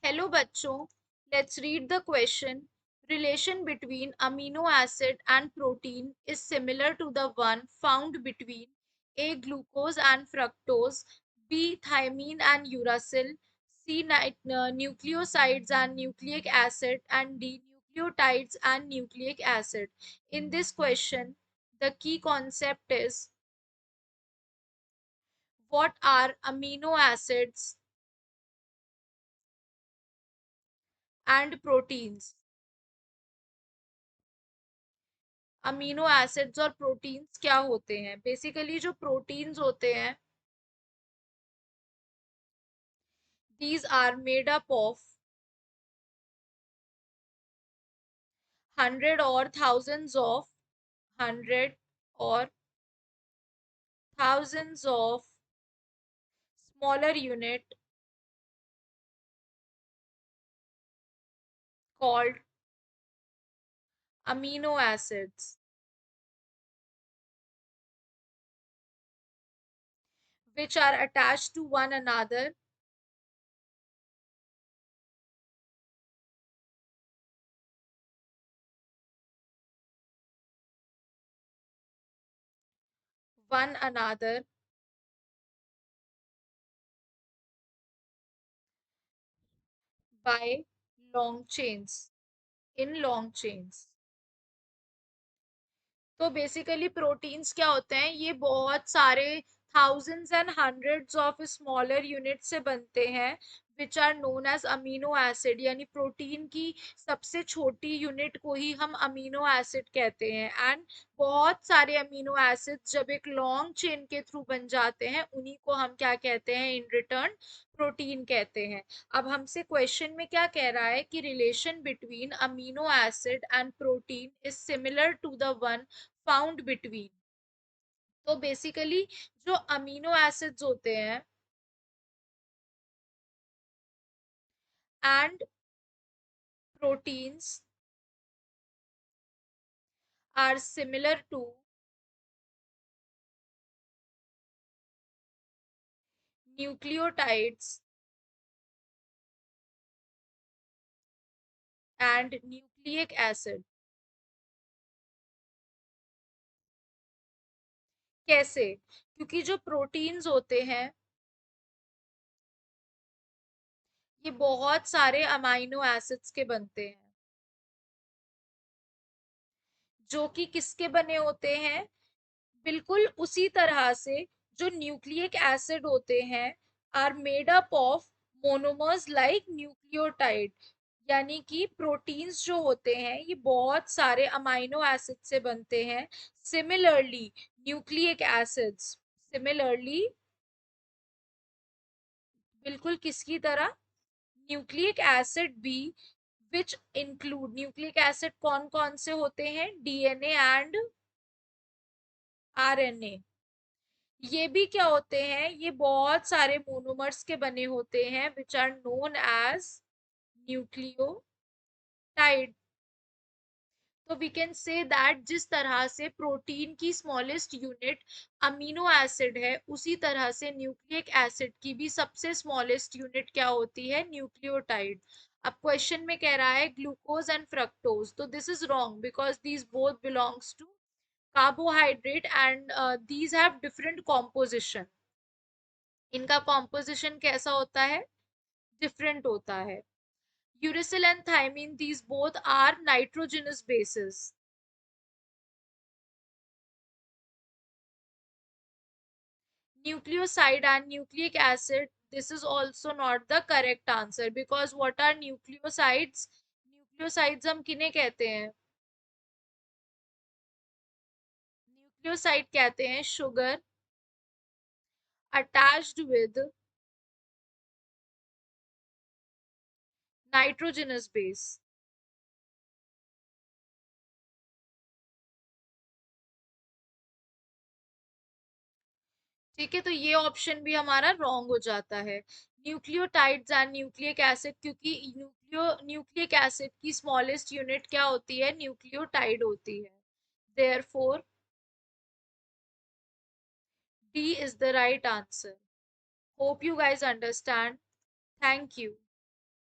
Hello bachcho, let's read the question. Relation between amino acid and protein is similar to the one found between A. Glucose and fructose, B. Thymine and uracil, C. Nucleosides and nucleic acid, and D. Nucleotides and nucleic acid. In this question, the key concept is what are amino acids and proteins? Amino acids और proteins क्या होते हैं? Basically जो proteins होते हैं, these are made up of hundred or hundred or thousands of smaller unit called amino acids, which are attached to one another by long chains, in long chains. तो basically proteins क्या होते हैं? ये बहुत सारे thousands and hundreds of smaller unit से बनते हैं, which are known as amino acid. यानी प्रोटीन की सबसे छोटी यूनिट को ही हम अमीनो एसिड कहते हैं। एंड बहुत सारे अमीनो एसिड जब एक लॉन्ग चेन के थ्रू बन जाते हैं, उन्हीं को हम क्या कहते हैं? इन रिटर्न प्रोटीन कहते हैं। अब हमसे क्वेश्चन में क्या कह रहा है कि relation between amino acid and protein is similar to the one found between. तो बेसिकली जो अमीनो एसिड्स होते हैं and proteins are similar to nucleotides and nucleic acid. कैसे? क्योंकि जो प्रोटीन्स होते हैं ये बहुत सारे अमाइनो एसिड्स के बनते हैं, जो कि किसके बने होते हैं? बिल्कुल उसी तरह से जो न्यूक्लिक एसिड होते हैं are made up of monomers like nucleotide. यानी कि प्रोटीन्स जो होते हैं ये बहुत सारे अमाइनो एसिड से बनते हैं। सिमिलरली न्यूक्लिक एसिड्स, सिमिलरली बिल्कुल किसकी तरह? न्यूक्लिक एसिड भी, विच इंक्लूड न्यूक्लिक एसिड कौन कौन से होते हैं? DNA and RNA. ये भी क्या होते हैं? ये बहुत सारे मोनोमर्स के बने होते हैं, which are known as nucleotide. तो वी कैन से दैट जिस तरह से प्रोटीन की स्मॉलेस्ट यूनिट अमीनो एसिड है, उसी तरह से न्यूक्लिक एसिड की भी सबसे स्मॉलेस्ट यूनिट क्या होती है? न्यूक्लियोटाइड। अब क्वेश्चन में कह रहा है ग्लूकोज एंड फ्रक्टोज, तो this is wrong because these both belongs to carbohydrate and these have different composition. इनका कॉम्पोजिशन कैसा होता है? डिफरेंट होता है। Uracil and thymine, these both are nitrogenous bases. Nucleoside and nucleic acid, this is also not the correct answer because what are nucleosides? Nucleosides हम किन्हें कहते हैं? न्यूक्लियोसाइड कहते हैं sugar attached with nitrogenous base. ठीक है, तो ये ऑप्शन भी हमारा रॉन्ग हो जाता है। न्यूक्लियोटाइड्स एंड न्यूक्लिक एसिड, क्योंकि न्यूक्लिक एसिड की स्मॉलेस्ट यूनिट क्या होती है? न्यूक्लियोटाइड होती है। Therefore D is the right answer. Hope you guys understand. Thank you.